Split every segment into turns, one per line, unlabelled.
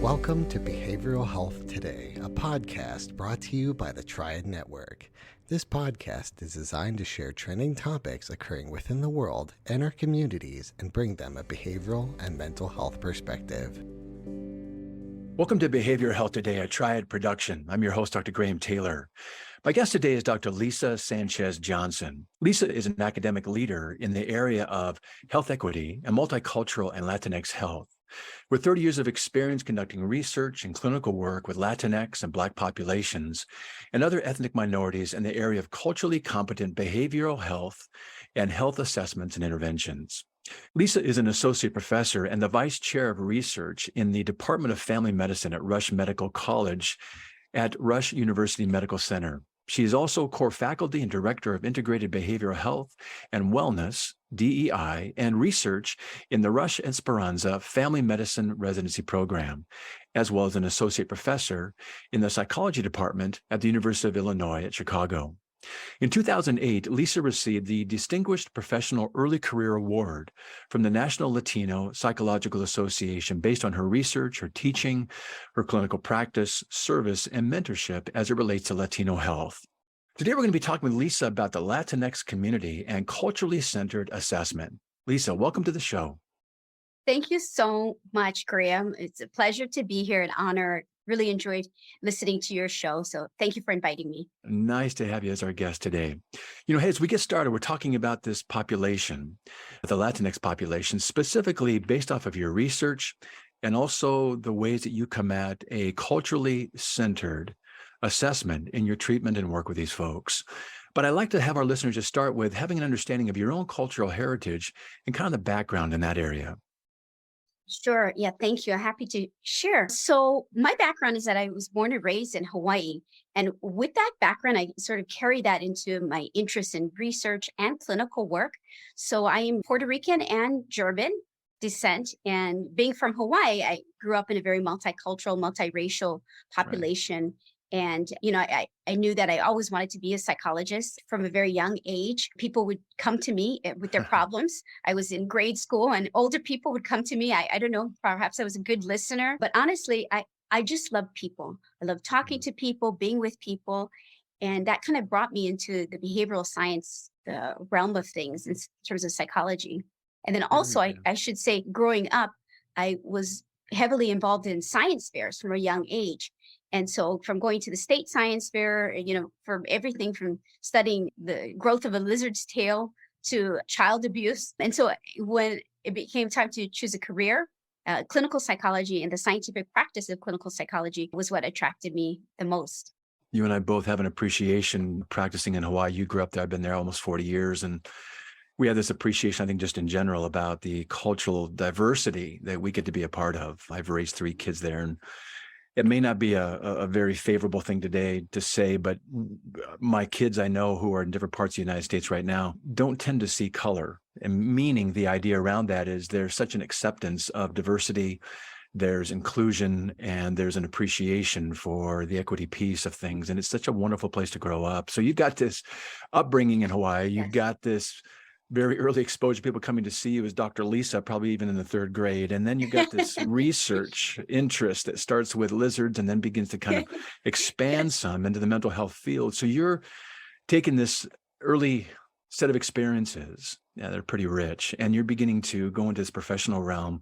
Welcome to Behavioral Health Today, a podcast brought to you by the Triad Network. This podcast is designed to share trending topics occurring within the world and our communities and bring them a behavioral and mental health perspective.
Welcome to Behavioral Health Today, a Triad production. I'm your host, Dr. Graham Taylor. My guest today is Dr. Lisa Sanchez-Johnsen. Lisa is an academic leader in the area of health equity and multicultural and Latinx health. With 30 years of experience conducting research and clinical work with Latinx and Black populations and other ethnic minorities in the area of culturally competent behavioral health and health assessments and interventions. Lisa is an associate professor and the vice chair of research in the Department of Family Medicine at Rush Medical College at Rush University Medical Center. She is also core faculty and director of integrated behavioral health and wellness, DEI, and research in the Rush-Esperanza Family Medicine Residency Program, as well as an associate professor in the psychology department at the University of Illinois at Chicago. In 2008, Lisa received the Distinguished Professional Early Career Award from the National Latino Psychological Association based on her research, her teaching, her clinical practice, service, and mentorship as it relates to Latino health. Today, we're going to be talking with Lisa about the Latinx community and culturally centered assessment. Lisa, welcome to the show.
Thank you so much, Graham. It's a pleasure to be here, an honor. Really enjoyed listening to your show. So thank you for inviting me.
Nice to have you as our guest today. You know, hey, as we get started, we're talking about this population, the Latinx population, specifically based off of your research and also the ways that you come at a culturally centered assessment in your treatment and work with these folks. But I'd like to have our listeners just start with having an understanding of your own cultural heritage and kind of the background in that area.
Sure. Yeah, thank you. I'm happy to share. So my background is that I was born and raised in Hawaii. And with that background, I sort of carry that into my interest in research and clinical work. So I am Puerto Rican and German descent. And being from Hawaii, I grew up in a very multicultural, multiracial population. Right. And, I knew that I always wanted to be a psychologist from a very young age. People would come to me with their problems. I was in grade school and older people would come to me. I don't know, perhaps I was a good listener, but honestly, I just love people. I love talking to people, being with people. And that kind of brought me into the behavioral science realm of things in terms of psychology. And then also, I should say, growing up, I was heavily involved in science fairs from a young age. And so from going to the state science fair, for everything from studying the growth of a lizard's tail to child abuse. And so when it became time to choose a career, clinical psychology and the scientific practice of clinical psychology was what attracted me the most.
You and I both have an appreciation practicing in Hawaii. You grew up there. I've been there almost 40 years. And we have this appreciation, I think, just in general about the cultural diversity that we get to be a part of. I've raised 3 kids there, and it may not be a very favorable thing today to say, but my kids I know who are in different parts of the United States right now don't tend to see color. And meaning the idea around that is there's such an acceptance of diversity, there's inclusion, and there's an appreciation for the equity piece of things. And it's such a wonderful place to grow up. So you've got this upbringing in Hawaii, you've got this very early exposure, people coming to see you as Dr. Lisa, probably even in the 3rd grade. And then you've got this research interest that starts with lizards and then begins to kind of expand some into the mental health field. So you're taking this early set of experiences, they're pretty rich, and you're beginning to go into this professional realm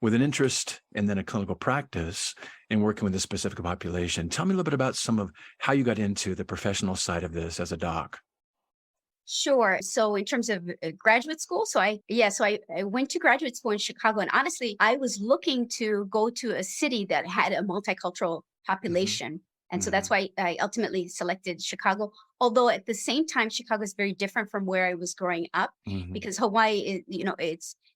with an interest and then a clinical practice in working with a specific population. Tell me a little bit about some of how you got into the professional side of this as a doc.
Sure. So in terms of graduate school, I went to graduate school in Chicago. And honestly, I was looking to go to a city that had a multicultural population. And so that's why I ultimately selected Chicago. Although at the same time, Chicago is very different from where I was growing up because Hawaii,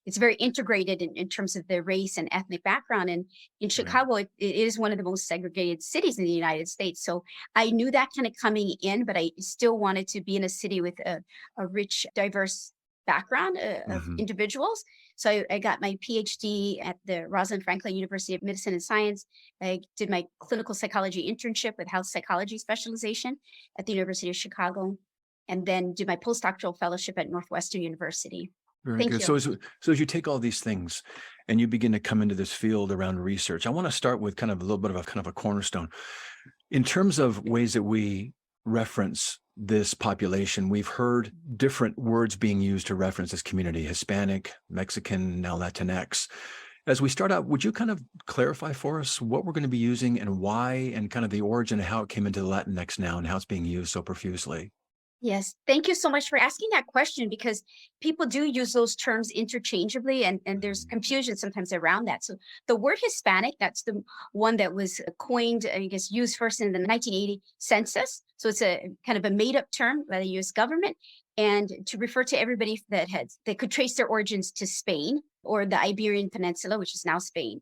it's very integrated in terms of the race and ethnic background. And in Chicago, it is one of the most segregated cities in the United States. So I knew that kind of coming in, but I still wanted to be in a city with a rich, diverse background of individuals. So I got my PhD at the Rosalind Franklin University of Medicine and Science. I did my clinical psychology internship with health psychology specialization at the University of Chicago, and then did my postdoctoral fellowship at Northwestern University.
Very
Thank
good.
you.
So as you take all these things and you begin to come into this field around research, I want to start with kind of a little bit of a kind of a cornerstone. In terms of ways that we reference this population, we've heard different words being used to reference this community: Hispanic, Mexican, now Latinx. As we start out, would you kind of clarify for us what we're going to be using and why, and kind of the origin of how it came into the Latinx now and how it's being used so profusely?
Yes, thank you so much for asking that question, because people do use those terms interchangeably, and there's confusion sometimes around that. So the word Hispanic, that's the one that was coined, I guess, used first in the 1980 census. So it's a kind of a made up term by the US government, and to refer to everybody that could trace their origins to Spain or the Iberian Peninsula, which is now Spain.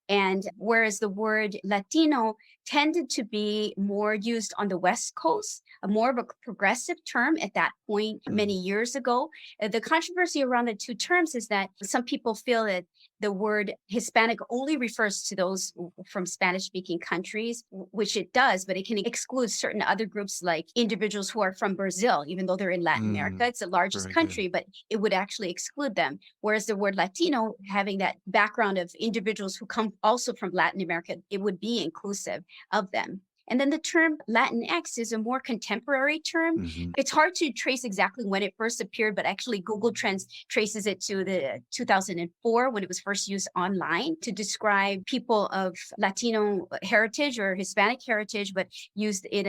And whereas the word Latino tended to be more used on the West Coast, a more of a progressive term at that point many years ago. The controversy around the two terms is that some people feel that the word Hispanic only refers to those from Spanish-speaking countries, which it does, but it can exclude certain other groups like individuals who are from Brazil, even though they're in Latin America. It's the largest
Very
country,
good.
but it would actually exclude them. Whereas the word Latino, having that background of individuals who come also from Latin America, it would be inclusive of them. And then the term Latinx is a more contemporary term.
Mhm.
It's hard to trace exactly when it first appeared, but actually Google Trends traces it to the 2004 when it was first used online to describe people of Latino heritage or Hispanic heritage, but used in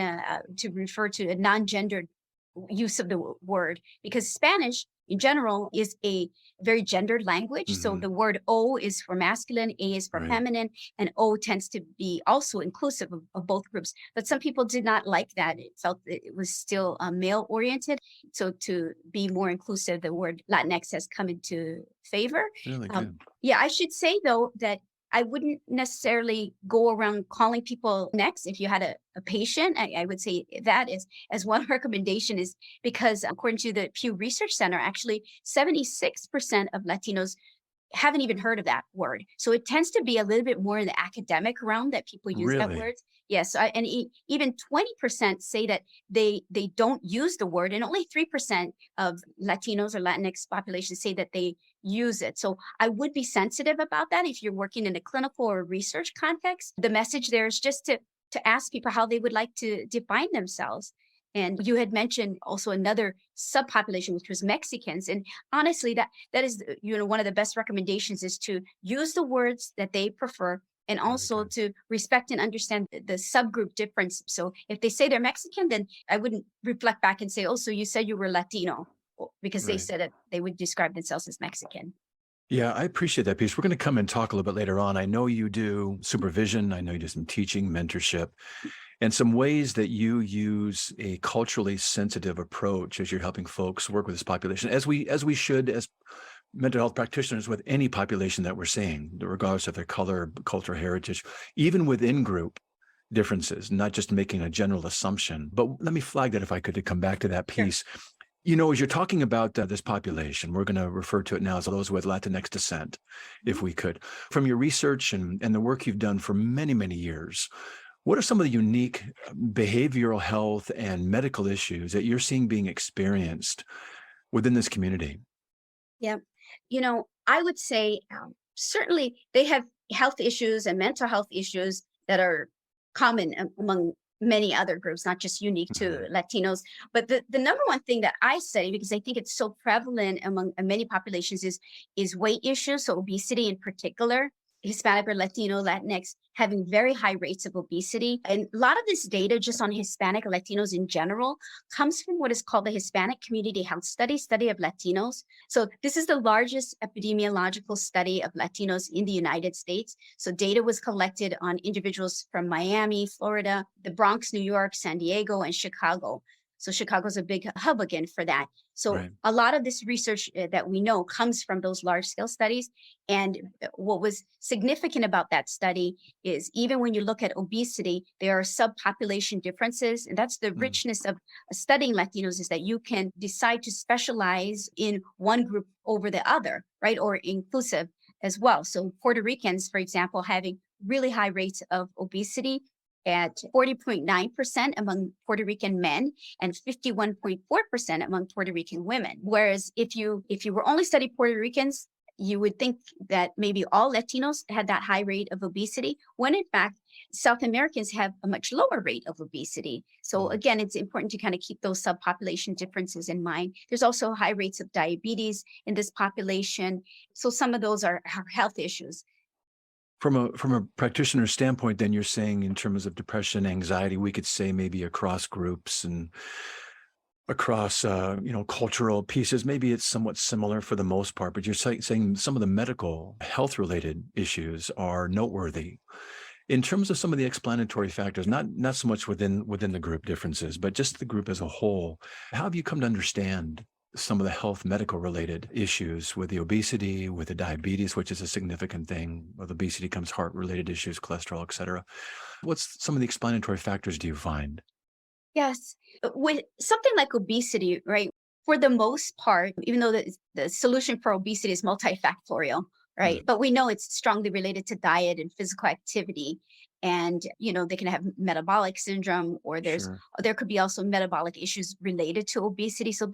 to refer to a non-gendered use of the word, because Spanish in general is a very gendered language. So the word O is for masculine, A is for
Right.
feminine, and O tends to be also inclusive of both groups. But some people did not like that. It felt that it was still male oriented. So to be more inclusive, the word Latinx has come into favor.
Really good.
Yeah, I should say though that I wouldn't necessarily go around calling people next. If you had a patient, I would say that is as one recommendation, is because according to the Pew Research Center, actually 76% of Latinos haven't even heard of that word. So it tends to be a little bit more in the academic realm that people use that
Really?
word. Yes, even 20% say that they don't use the word, and only 3% of Latinos or Latinx populations say that they use it. So I would be sensitive about that if you're working in a clinical or research context. The message there is just to ask people how they would like to define themselves. And you had mentioned also another subpopulation, which was Mexicans. And honestly, that is, one of the best recommendations is to use the words that they prefer, and
Very
also
good.
to respect and understand the subgroup difference. So if they say they're Mexican, then I wouldn't reflect back and say, oh, so you said you were Latino, because they
Right.
said that they would describe themselves as Mexican.
Yeah, I appreciate that piece. We're going to come and talk a little bit later on. I know you do supervision. I know you do some teaching, mentorship, and some ways that you use a culturally sensitive approach as you're helping folks work with this population, as we should as mental health practitioners with any population that we're seeing, regardless of their color, culture, heritage, even within group differences, not just making a general assumption. But let me flag that, if I could, to come back to that
Sure.
piece. As you're talking about this population, we're going to refer to it now as those with Latinx descent, if we could. From your research and the work you've done for many, many years, what are some of the unique behavioral health and medical issues that you're seeing being experienced within this community?
Yeah. I would say certainly they have health issues and mental health issues that are common among many other groups, not just unique to Latinos. But the number one thing that I study, because I think it's so prevalent among many populations, is weight issues. So obesity in particular. Hispanic or Latino, Latinx having very high rates of obesity. And a lot of this data just on Hispanic or Latinos in general comes from what is called the Hispanic Community Health Study of Latinos. So this is the largest epidemiological study of Latinos in the United States. So data was collected on individuals from Miami, Florida, the Bronx, New York, San Diego, and Chicago. So Chicago's a big hub again for that. So
Right.
a lot of this research that we know comes from those large scale studies. And what was significant about that study is even when you look at obesity, there are subpopulation differences. And that's the richness of studying Latinos, is that you can decide to specialize in one group over the other, right? Or inclusive as well. So Puerto Ricans, for example, having really high rates of obesity, at 40.9% among Puerto Rican men and 51.4% among Puerto Rican women. Whereas if you were only studying Puerto Ricans, you would think that maybe all Latinos had that high rate of obesity, when in fact, South Americans have a much lower rate of obesity. So again, it's important to kind of keep those subpopulation differences in mind. There's also high rates of diabetes in this population. So some of those are health issues.
From a practitioner standpoint, then you're saying in terms of depression, anxiety, we could say maybe across groups and across cultural pieces, maybe it's somewhat similar for the most part, but you're saying some of the medical health related issues are noteworthy. In terms of some of the explanatory factors, not so much within the group differences, but just the group as a whole, how have you come to understand some of the health medical related issues with the obesity, with the diabetes, which is a significant thing? With obesity comes heart related issues, cholesterol, et cetera. What's some of the explanatory factors do you find?
Yes. With something like obesity, right? For the most part, even though the solution for obesity is multifactorial, right? But we know it's strongly related to diet and physical activity. And, they can have metabolic syndrome, or there could be also metabolic issues related to obesity. So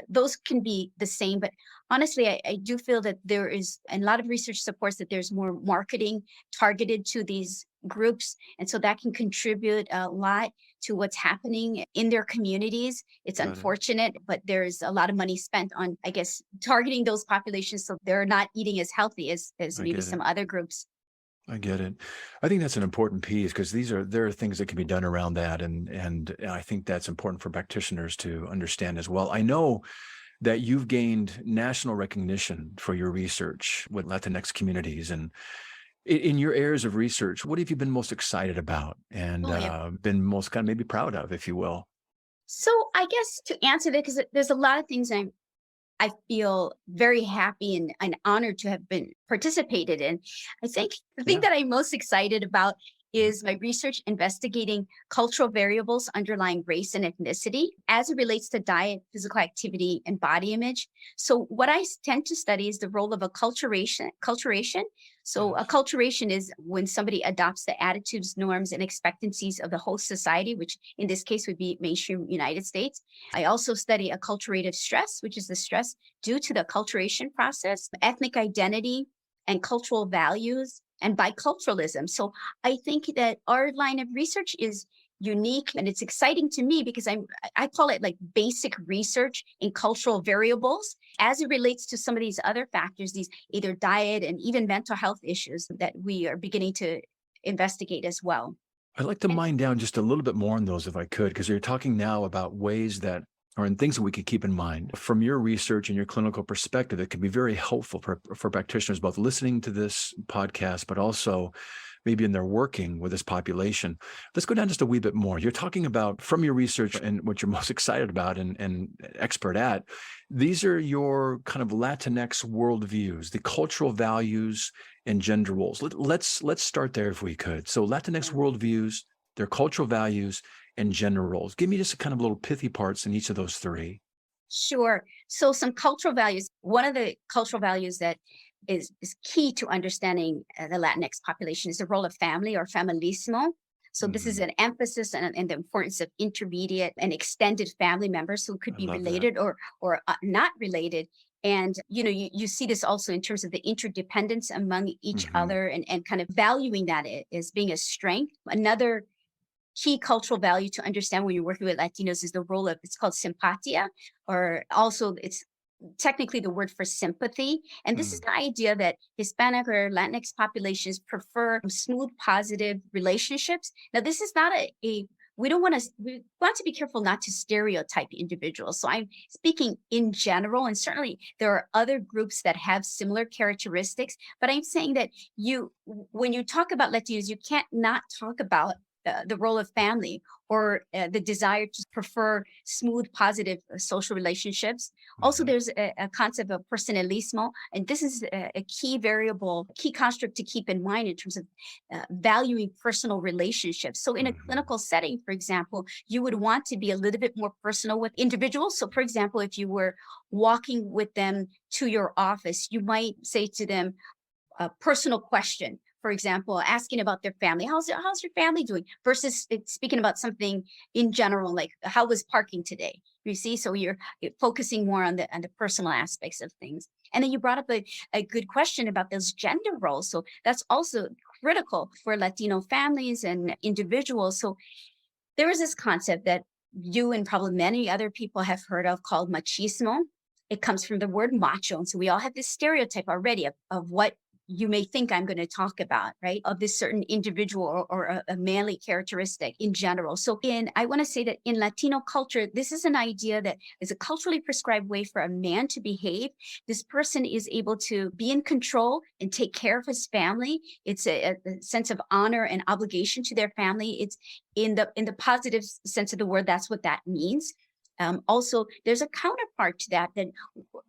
those can be the same. But honestly, I do feel that there is, and a lot of research supports that there's more marketing targeted to these groups. And so that can contribute a lot to what's happening in their communities. It's unfortunate, but there's a lot of money spent on, I guess, targeting those populations so they're not eating as healthy as maybe some other groups.
I get it. I think that's an important piece because there are things that can be done around that. And I think that's important for practitioners to understand as well. I know that you've gained national recognition for your research with Latinx communities. And in your areas of research, what have you been most excited about and been most kind of maybe proud of, if you will?
So I guess to answer that, because there's a lot of things I feel very happy and honored to have been participated in. I think the thing that I'm most excited about is my research investigating cultural variables underlying race and ethnicity as it relates to diet, physical activity, and body image. So what I tend to study is the role of acculturation. So acculturation is when somebody adopts the attitudes, norms, and expectancies of the host society, which in this case would be mainstream United States. I also study acculturative stress, which is the stress due to the acculturation process, ethnic identity, and cultural values, and biculturalism. So I think that our line of research is unique, and it's exciting to me because I call it like basic research in cultural variables as it relates to some of these other factors, these either diet and even mental health issues that we are beginning to investigate as well.
I'd like to mine down just a little bit more on those if I could, because you're talking now about ways that or in things that we could keep in mind from your research and your clinical perspective that can be very helpful for practitioners, both listening to this podcast, but also maybe in their working with this population. Let's go down just a wee bit more. You're talking about from your research and what you're most excited about and expert at, these are your kind of Latinx worldviews, the cultural values and gender roles. Let's start there if we could. So Latinx worldviews, their cultural values, and gender roles. Give me just a kind of little pithy parts in each of those three.
Sure. So some cultural values. One of the cultural values that is key to understanding the Latinx population is the role of family or familismo. So this is an emphasis on the importance of intermediate and extended family members who could be related or not related. And, you see this also in terms of the interdependence among each other and kind of valuing that as being a strength. Another key cultural value to understand when you're working with Latinos is the role of, it's called simpatia, or also it's technically the word for sympathy. And this is the idea that Hispanic or Latinx populations prefer smooth, positive relationships. Now, this is not we want to be careful not to stereotype individuals. So I'm speaking in general, and certainly there are other groups that have similar characteristics, but I'm saying that when you talk about Latinos, you can't not talk about the role of family or the desire to prefer smooth, positive social relationships. Also, there's a concept of personalismo, and this is a key variable, key construct to keep in mind in terms of valuing personal relationships. So in a clinical setting, for example, you would want to be a little bit more personal with individuals. So for example, if you were walking with them to your office, you might say to them, a personal question. For example, asking about their family. How's your family doing? Versus speaking about something in general, like how was parking today? You see, so you're focusing more on the personal aspects of things. And then you brought up a good question about those gender roles. So that's also critical for Latino families and individuals. So there is this concept that you and probably many other people have heard of called machismo. It comes from the word macho. And so we all have this stereotype already of what you may think I'm going to talk about, right? Of this certain individual or a manly characteristic in general. So I want to say that in Latino culture, this is an idea that is a culturally prescribed way for a man to behave. This person is able to be in control and take care of his family. It's a sense of honor and obligation to their family. It's in the positive sense of the word, that's what that means. Also, there's a counterpart to that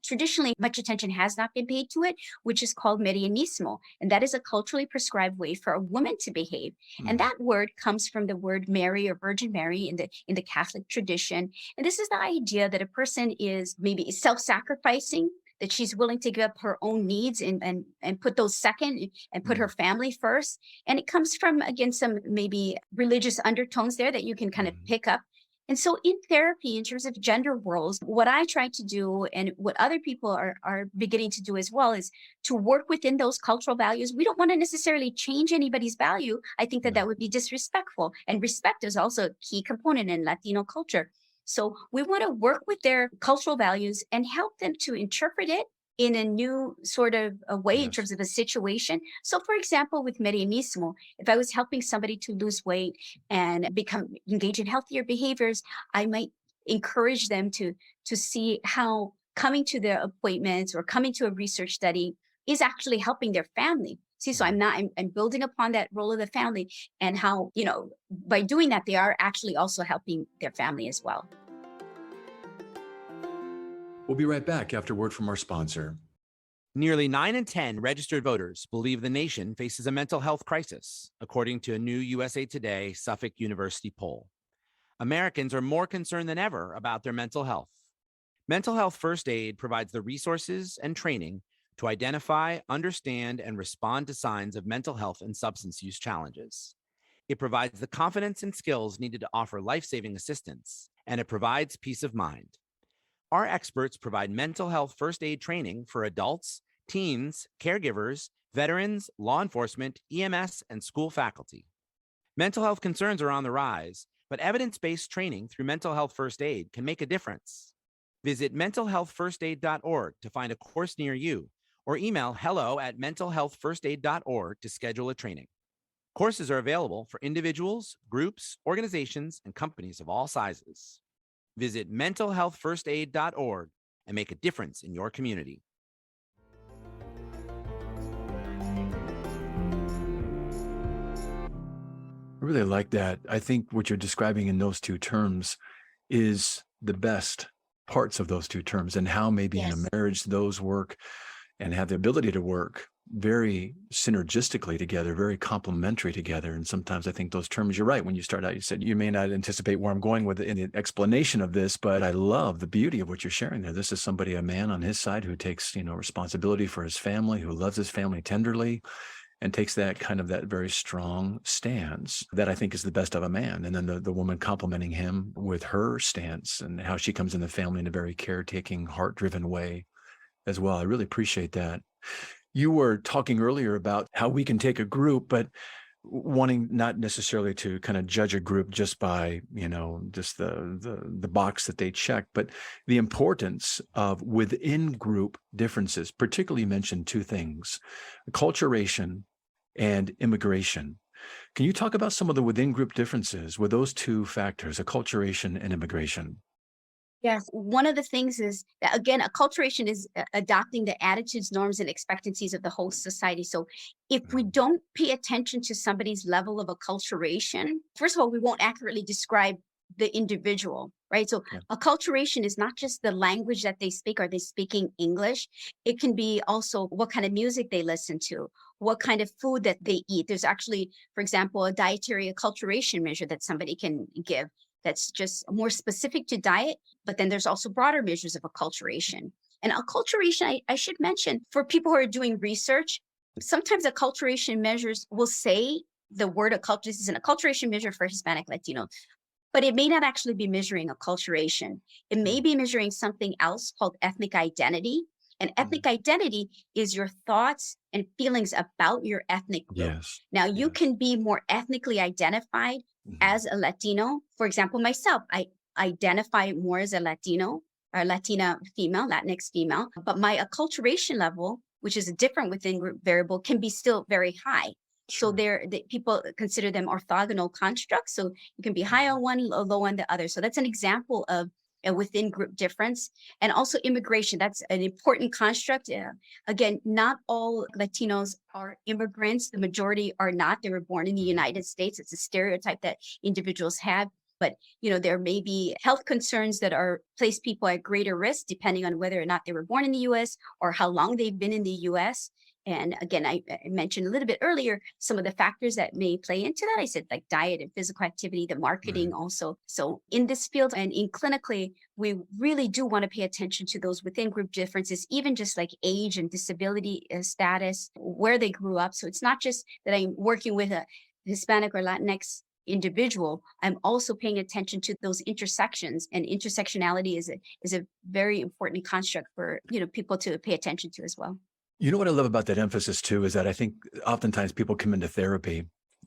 traditionally much attention has not been paid to it, which is called Marianismo. And that is a culturally prescribed way for a woman to behave. And that word comes from the word Mary or Virgin Mary in the Catholic tradition. And this is the idea that a person is maybe self-sacrificing, that she's willing to give up her own needs and put those second and put her family first. And it comes from, again, some maybe religious undertones there that you can kind of pick up. And so in therapy, in terms of gender roles, what I try to do and what other people are beginning to do as well is to work within those cultural values. We don't want to necessarily change anybody's value. I think that would be disrespectful. And respect is also a key component in Latino culture. So we want to work with their cultural values and help them to interpret it in a new sort of a way in terms of a situation. So for example, with Marianismo, if I was helping somebody to lose weight and engage in healthier behaviors, I might encourage them to see how coming to their appointments or coming to a research study is actually helping their family. See, so I'm building upon that role of the family and how, by doing that, they are actually also helping their family as well.
We'll be right back after word from our sponsor.
Nearly 9 in 10 registered voters believe the nation faces a mental health crisis, according to a new USA Today Suffolk University poll. Americans are more concerned than ever about their mental health. Mental health first aid provides the resources and training to identify, understand, and respond to signs of mental health and substance use challenges. It provides the confidence and skills needed to offer life-saving assistance, and it provides peace of mind. Our experts provide mental health first aid training for adults, teens, caregivers, veterans, law enforcement, EMS, and school faculty. Mental health concerns are on the rise, but evidence-based training through mental health first aid can make a difference. Visit mentalhealthfirstaid.org to find a course near you, or email hello@mentalhealthfirstaid.org to schedule a training. Courses are available for individuals, groups, organizations, and companies of all sizes. Visit mentalhealthfirstaid.org and make a difference in your community.
I really like that. I think what you're describing in those two terms is the best parts of those two terms, and how maybe in a marriage those work and have the ability to work very synergistically together, very complementary together. And sometimes I think those terms, you're right. When you start out, you said you may not anticipate where I'm going with in the explanation of this, but I love the beauty of what you're sharing there. This is somebody, a man on his side who takes, responsibility for his family, who loves his family tenderly, and takes that very strong stance that I think is the best of a man. And then the woman complimenting him with her stance and how she comes in the family in a very caretaking, heart-driven way as well. I really appreciate that. You were talking earlier about how we can take a group, but wanting not necessarily to kind of judge a group just by, just the box that they check, but the importance of within group differences. Particularly, you mentioned two things: acculturation and immigration. Can you talk about some of the within group differences with those two factors, acculturation and immigration?
Yes. One of the things is that, again, acculturation is adopting the attitudes, norms, and expectancies of the whole society. So if we don't pay attention to somebody's level of acculturation, first of all, we won't accurately describe the individual, right? So acculturation is not just the language that they speak. Are they speaking English? It can be also what kind of music they listen to, what kind of food that they eat. There's actually, for example, a dietary acculturation measure that somebody can give that's just more specific to diet, but then there's also broader measures of acculturation. And acculturation, I should mention, for people who are doing research, Sometimes acculturation measures will say the word acculturation, this is an acculturation measure for Hispanic Latino, but it may not actually be measuring acculturation. It may be measuring something else called ethnic identity. And ethnic identity is your thoughts and feelings about your ethnic group.
Yes.
Now, you
Yes.
can be more ethnically identified as a Latino. For example, myself, I identify more as a Latino or Latina female, Latinx female, but my acculturation level, which is a different within group variable, can be still very high. So people consider them orthogonal constructs. So you can be high on one, low on the other. So that's an example of a within group difference. And also immigration, that's an important construct. Again, not all Latinos are immigrants. The majority are not. They were born in the United States. It's a stereotype that individuals have. But there may be health concerns that place people at greater risk depending on whether or not they were born in the U.S. or how long they've been in the U.S. And again, I mentioned a little bit earlier some of the factors that may play into that. I said like diet and physical activity, the marketing also. So in this field and in clinically, we really do want to pay attention to those within group differences, even just like age and disability status, where they grew up. So it's not just that I'm working with a Hispanic or Latinx individual. I'm also paying attention to those intersections, and intersectionality is a very important construct for people to pay attention to as well.
You know what I love about that emphasis too is that I think oftentimes people come into therapy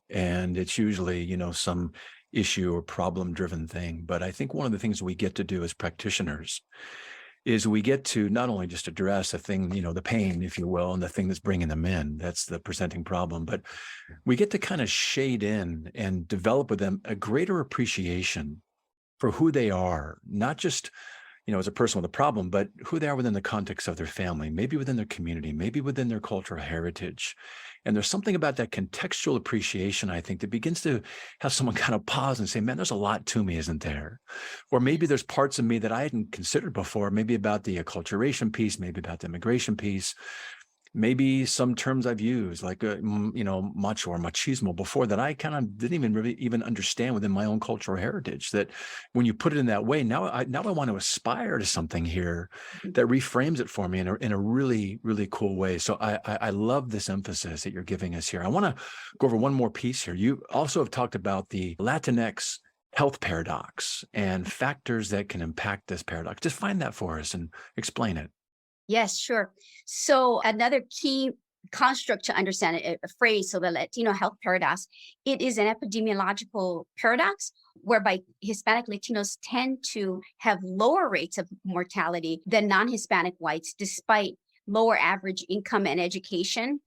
and it's usually, some issue or problem driven thing. But I think one of the things we get to do as practitioners is we get to not only just address a thing, the pain, if you will, and the thing that's bringing them in, that's the presenting problem, but we get to kind of shade in and develop with them a greater appreciation for who they are, not just as a person with a problem, but who they are within the context of their family, maybe within their community, maybe within their cultural heritage. And there's something about that contextual appreciation, I think, that begins to have someone kind of pause and say, man, there's a lot to me, isn't there? Or maybe there's parts of me that I hadn't considered before, maybe about the acculturation piece, maybe about the immigration piece. Maybe some terms I've used like, macho or machismo before that I kind of didn't even really even understand within my own cultural heritage, that when you put it in that way, now I want to aspire to something here that reframes it for me in a really, really cool way. So I love this emphasis that you're giving us here. I want to go over one more piece here. You also have talked about the Latinx health paradox and factors that can impact this paradox. Just find that for us and explain it.
Yes, sure. So another key construct to understand a phrase, so the Latino health paradox, it is an epidemiological paradox whereby Hispanic Latinos tend to have lower rates of mortality than non-Hispanic whites, despite lower average income and education.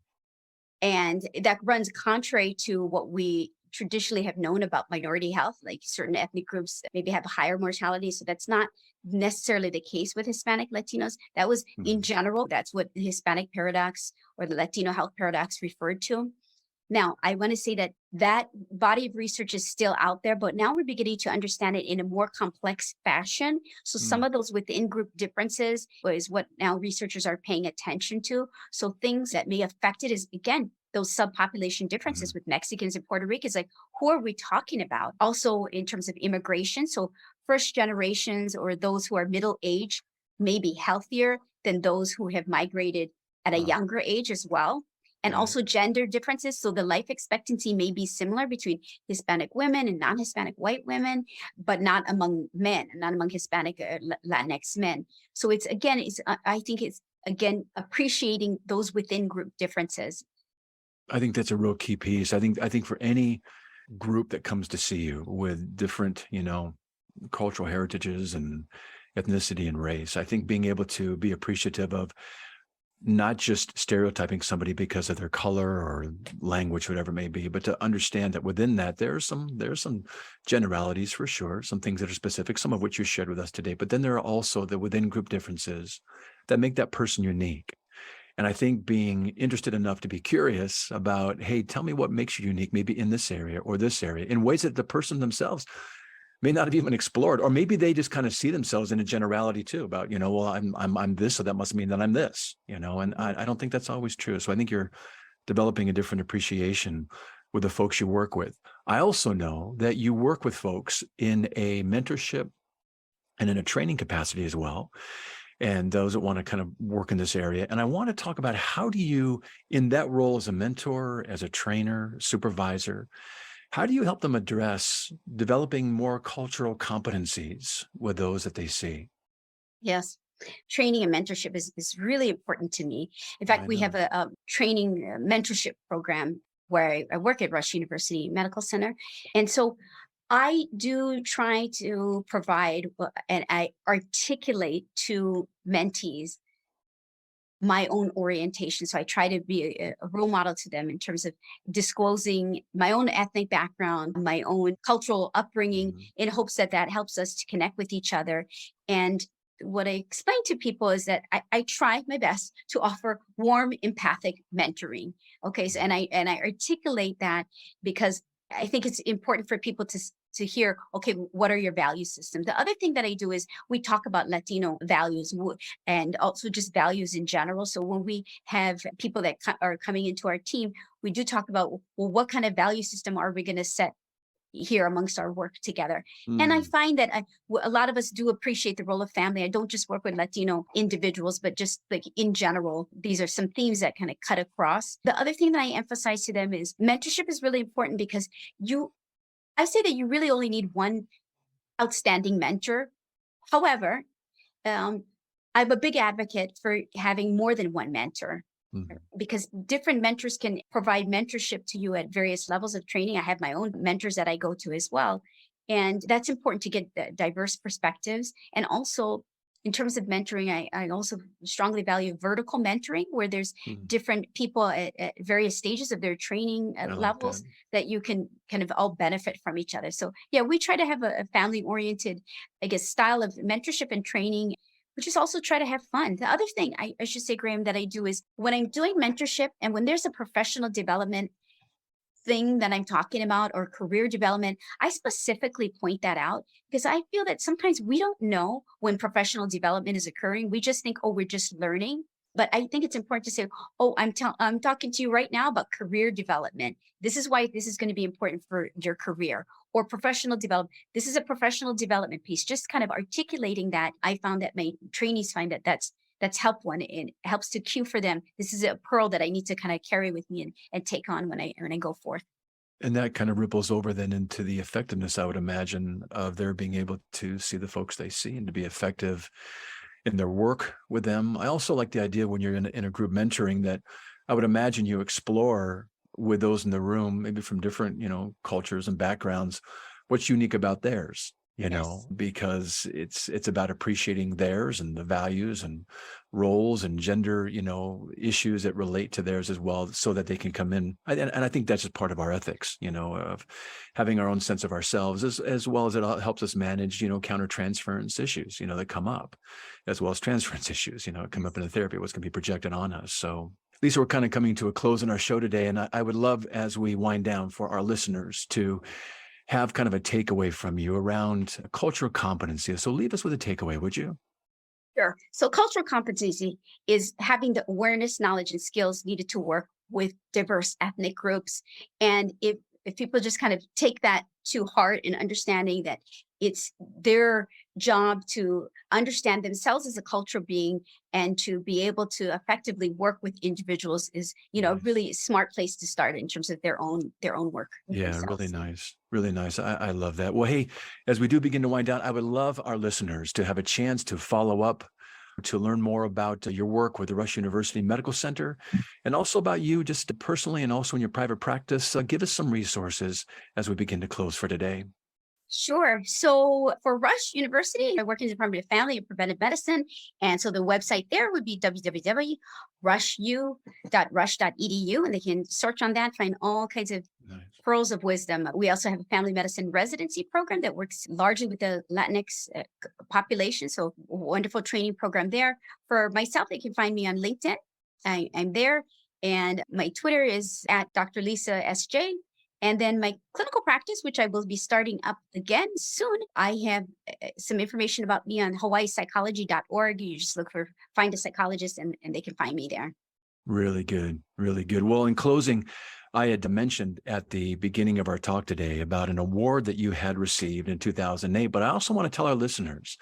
And that runs contrary to what we traditionally have known about minority health, like certain ethnic groups that maybe have higher mortality. So that's not necessarily the case with Hispanic Latinos. That was in general, that's what the Hispanic paradox or the Latino health paradox referred to. Now, I want to say that body of research is still out there, but now we're beginning to understand it in a more complex fashion. So some of those within group differences is what now researchers are paying attention to. So things that may affect it is, again, those subpopulation differences with Mexicans and Puerto Ricans, like who are we talking about? Also in terms of immigration, so first generations or those who are middle age may be healthier than those who have migrated at a younger age as well. And also gender differences. So the life expectancy may be similar between Hispanic women and non-Hispanic white women, but not among men, not among Hispanic or Latinx men. So I think it's appreciating those within group differences.
I think that's a real key piece. I think for any group that comes to see you with different, cultural heritages and ethnicity and race, I think being able to be appreciative of not just stereotyping somebody because of their color or language, whatever it may be, but to understand that within that, there's some generalities for sure, some things that are specific, some of which you shared with us today, but then there are also the within group differences that make that person unique. And I think being interested enough to be curious about, hey, tell me what makes you unique, maybe in this area or this area, in ways that the person themselves may not have even explored, or maybe they just kind of see themselves in a generality too about, well, I'm this, so that must mean that I'm this, and I don't think that's always true. So I think you're developing a different appreciation with the folks you work with. I also know that you work with folks in a mentorship and in a training capacity as well. and those that want to kind of work in this area. And I want to talk about how do you, in that role as a mentor, as a trainer, supervisor, how do you help them address developing more cultural competencies with those that they see?
Yes. Training and mentorship is really important to me. In fact,
I
we have
know.
a training mentorship program where I work at Rush University Medical Center. And so I do try to provide and I articulate to mentees my own orientation. So I try to be a role model to them in terms of disclosing my own ethnic background, my own cultural upbringing,
Mhm.
in hopes that that helps us to connect with each other. And what I explain to people is that I try my best to offer warm, empathic mentoring. Okay, so and I articulate that because I think it's important for people to hear, okay, what are your value systems? The other thing that I do is we talk about Latino values and also just values in general. So when we have people that are coming into our team, we do talk about, well, what kind of value system are we going to set here amongst our work together? And I
Mm.
find that a lot of us do appreciate the role of family. I don't just work with Latino individuals, but just like in general, these are some themes that kind of cut across. The other thing that I emphasize to them is mentorship is really important because I say that you really only need one outstanding mentor. However, um, I'm a big advocate for having more than one mentor
Mhm.
because different mentors can provide mentorship to you at various levels of training. I have my own mentors that I go to as well. And that's important to get the diverse perspectives. And also, in terms of mentoring, I also strongly value vertical mentoring, where there's
Mhm.
different people at various stages of their training
I like that.
levels that you can kind of all benefit from each other. So, yeah, we try to have a family oriented, I guess, style of mentorship and training, but just also try to have fun. The other thing I should say, Graham, that I do is when I'm doing mentorship and when there's a professional development thing that I'm talking about or career development, I specifically point that out because I feel that sometimes we don't know when professional development is occurring. We just think, oh, we're just learning. But I think it's important to say, oh, I'm talking to you right now about career development. This is why this is going to be important for your career or professional development. This is a professional development piece. Just kind of articulating that. I found that my trainees find that that's helpful and it helps to cue for them. This is a pearl that I need to kind of carry with me and take on when I go forth.
And that kind of ripples over then into the effectiveness, I would imagine, of their being able to see the folks they see and to be effective in their work with them. I also like the idea when you're in a group mentoring that I would imagine you explore with those in the room, maybe from different, cultures and backgrounds, what's unique about theirs,
Yes.
because it's about appreciating theirs and the values and roles and gender, issues that relate to theirs as well, so that they can come in. And I think that's just part of our ethics, of having our own sense of ourselves as well as it helps us manage, counter-transference issues, that come up, as well as transference issues, come up in the therapy, what's going to be projected on us. So Lisa, we're kind of coming to a close in our show today. And I would love, as we wind down, for our listeners to have kind of a takeaway from you around cultural competency. So leave us with a takeaway, would you?
Sure. So cultural competency is having the awareness, knowledge, and skills needed to work with diverse ethnic groups. And if people just kind of take that to heart and understanding that it's their job to understand themselves as a cultural being and to be able to effectively work with individuals is, a
Nice.
really smart place to start in terms of their own work with
Yeah, really
themselves.
nice. Really nice. I love that. Well, hey, as we do begin to wind down, I would love our listeners to have a chance to follow up, to learn more about your work with the Rush University Medical Center, and also about you just personally and also in your private practice. Give us some resources as we begin to close for today.
Sure. So for Rush University, I work in the Department of Family and Preventive Medicine. And so the website there would be www.rushu.rush.edu. And they can search on that, find all kinds of
Nice.
pearls of wisdom. We also have a family medicine residency program that works largely with the Latinx population. So a wonderful training program there. For myself, they can find me on LinkedIn. I'm there. And my Twitter is at Dr. Lisa SJ. And then my clinical practice, which I will be starting up again soon, I have some information about me on hawaiipsychology.org. You just look for find a psychologist and they can find me there.
Really good. Really good. Well, in closing, I had mentioned at the beginning of our talk today about an award that you had received in 2008, but I also want to tell our listeners,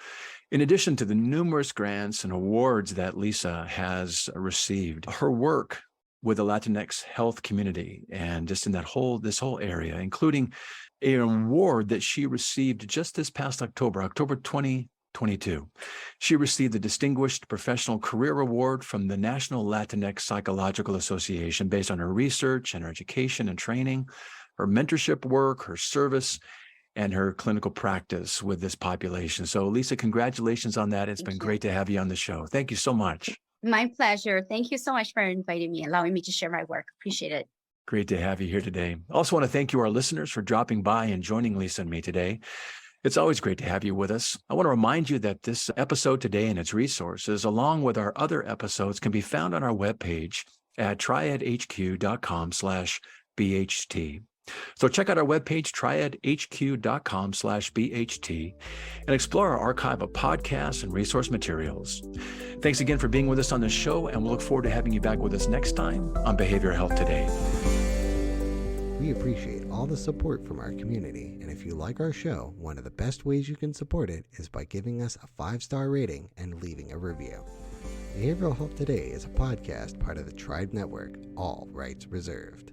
in addition to the numerous grants and awards that Lisa has received, her work with the Latinx health community and just in this whole area, including an award that she received just this past October 2022. She received the Distinguished Professional Career Award from the National Latinx Psychological Association based on her research and her education and training, her mentorship work, her service, and her clinical practice with this population. So Lisa, congratulations on that. It's been great to have you on the show. Thank you so much.
My pleasure. Thank you so much for inviting me, allowing me to share my work. Appreciate it.
Great to have you here today. I also want to thank you, our listeners, for dropping by and joining Lisa and me today. It's always great to have you with us. I want to remind you that this episode today and its resources, along with our other episodes, can be found on our webpage at triadhq.com/BHT. So check out our webpage, triadhq.com/BHT, and explore our archive of podcasts and resource materials. Thanks again for being with us on the show, and we'll look forward to having you back with us next time on Behavioral Health Today.
We appreciate all the support from our community, and if you like our show, one of the best ways you can support it is by giving us a 5-star rating and leaving a review. Behavioral Health Today is a podcast part of the Tribe Network, all rights reserved.